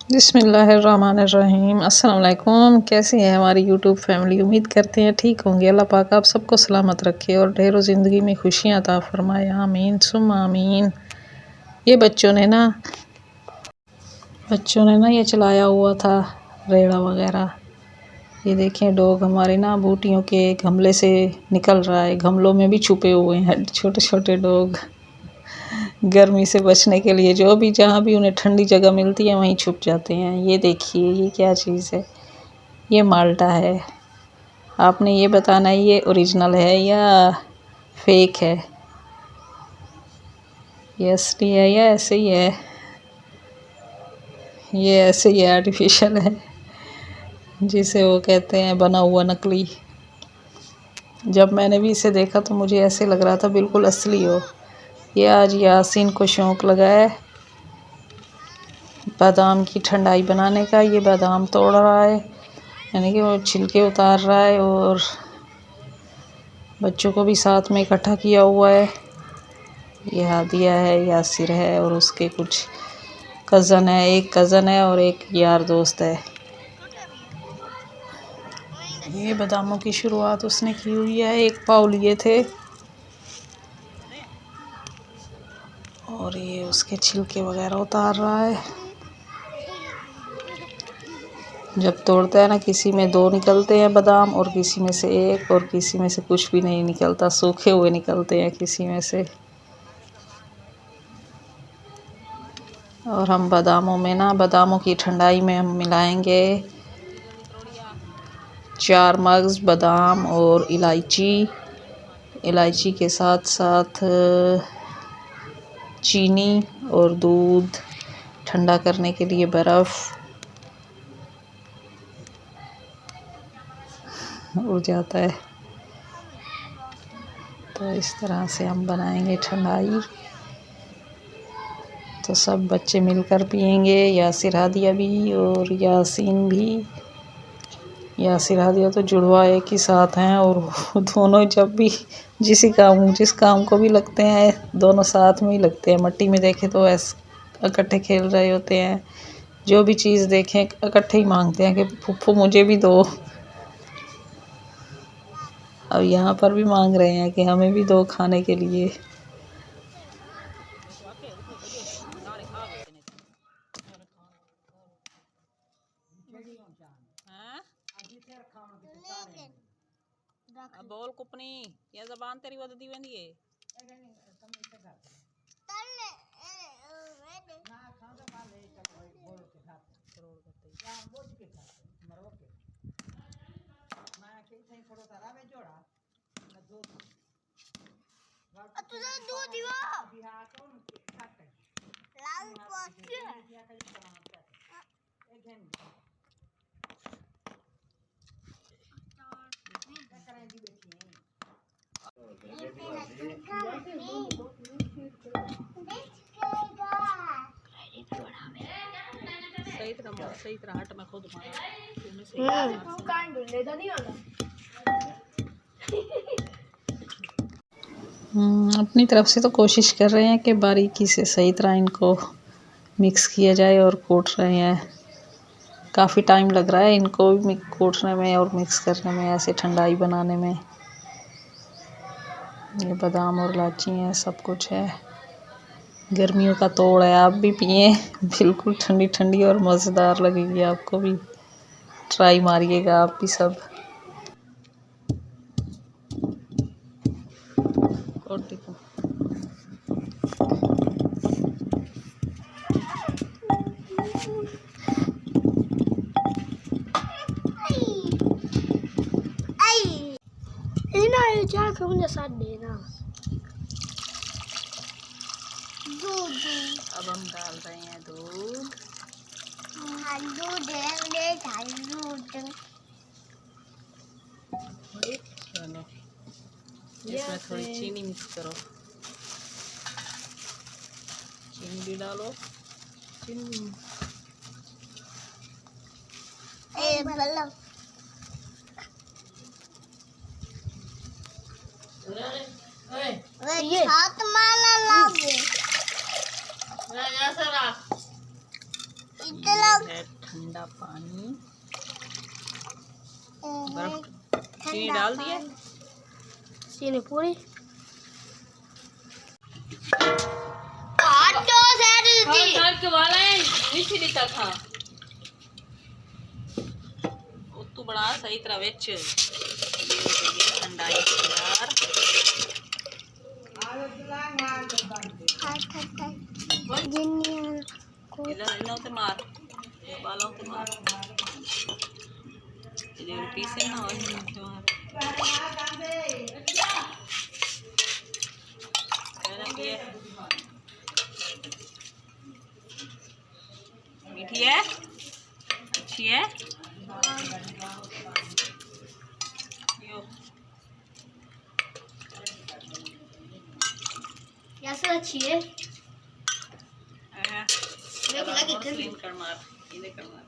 बिस्मिल्लाहिर्रहमानिर्रहीम। अस्सलाम वालेकुम। कैसी है हमारी यूट्यूब फैमिली? उम्मीद करते हैं ठीक होंगे। अल्लाह पाक आप सबको सलामत रखे और ढेरों ज़िंदगी में खुशियाँ अता फरमाए। आमीन सुम आमीन। ये बच्चों ने ना ये चलाया हुआ था रेड़ा वगैरह। ये देखें डॉग हमारे ना बूटियों के गमले से निकल रहा है। गमलों में भी छुपे हुए हैं छोटे छोटे डॉग। गर्मी से बचने के लिए जो भी जहाँ भी उन्हें ठंडी जगह मिलती है वहीं छुप जाते हैं। ये देखिए ये क्या चीज़ है? ये माल्टा है। आपने ये बताना है ये ओरिजिनल है या फेक है, ये असली है या ऐसे ही है? ये ऐसे ही आर्टिफिशियल है जिसे वो कहते हैं बना हुआ नकली। जब मैंने भी इसे देखा तो मुझे ऐसे लग रहा था बिल्कुल असली हो। ये आज यासीन को शौक़ लगा है बादाम की ठंडाई बनाने का। ये बादाम तोड़ रहा है, यानी कि वो छिलके उतार रहा है और बच्चों को भी साथ में इकट्ठा किया हुआ है। ये हादिया है, यासिर है और उसके कुछ कज़न है, एक कज़न है और एक यार दोस्त है। ये बादामों की शुरुआत उसने की हुई है। एक पाव लिए थे और ये उसके छिलके वगैरह उतार रहा है। जब तोड़ता है ना, किसी में 2 निकलते हैं बादाम और किसी में से 1 और किसी में से कुछ भी नहीं निकलता, सूखे हुए निकलते हैं किसी में से। और हम बादामों में ना, बादामों की ठंडाई में हम मिलाएंगे 4 मग्ज़ बादाम और इलायची के साथ साथ चीनी और दूध, ठंडा करने के लिए बर्फ़ उड़ जाता है। तो इस तरह से हम बनाएंगे ठंडाई। तो सब बच्चे मिलकर पियेंगे, यासिर हादिया भी और यासीन भी। यासिर हादिया तो जुड़वा एक ही साथ हैं और दोनों जब भी जिस काम को भी लगते हैं दोनों साथ में ही लगते हैं। मट्टी में देखें तो ऐसे इकट्ठे खेल रहे होते हैं, जो भी चीज़ देखें इकट्ठे ही मांगते हैं कि फुफ्फू मुझे भी दो। अब यहाँ पर भी मांग रहे हैं कि हमें भी दो खाने के लिए। बोल कुपनी ये ज़बान तेरी वददी वेंदी है। सही तरह हट मैं खुद अपनी तरफ से तो कोशिश कर रहे हैं कि बारीकी से सही तरह इनको मिक्स किया जाए और कूट रहे हैं। काफ़ी टाइम लग रहा है इनको भी कूटने में और मिक्स करने में, ऐसे ठंडाई बनाने में। ये बादाम और इलायची है, सब कुछ है। गर्मियों का तोड़ है, आप भी पिए, बिल्कुल ठंडी ठंडी और मज़ेदार लगेगी आपको भी। ट्राई मारिएगा आप भी सब। मुझे साथ देना। अब हम डाल रहे हैं दूध। चलो इसमें थोड़ी चीनी मिक्स करो, चीनी भी डालो। चीनी ये हाथ माला लागे इतना है ठंडा पानी, बर्फ, चीनी डाल दिए, चीनी पूरी के वाला है नीचे लिखा था तू बड़ा सही तरह विच ठंडा यार इला ते मार बालों ते मार ये पीसे ना हो मीठी है, अच्छी है। कैसे अच्छी है? लगी कर मार, इन्हें कर मार,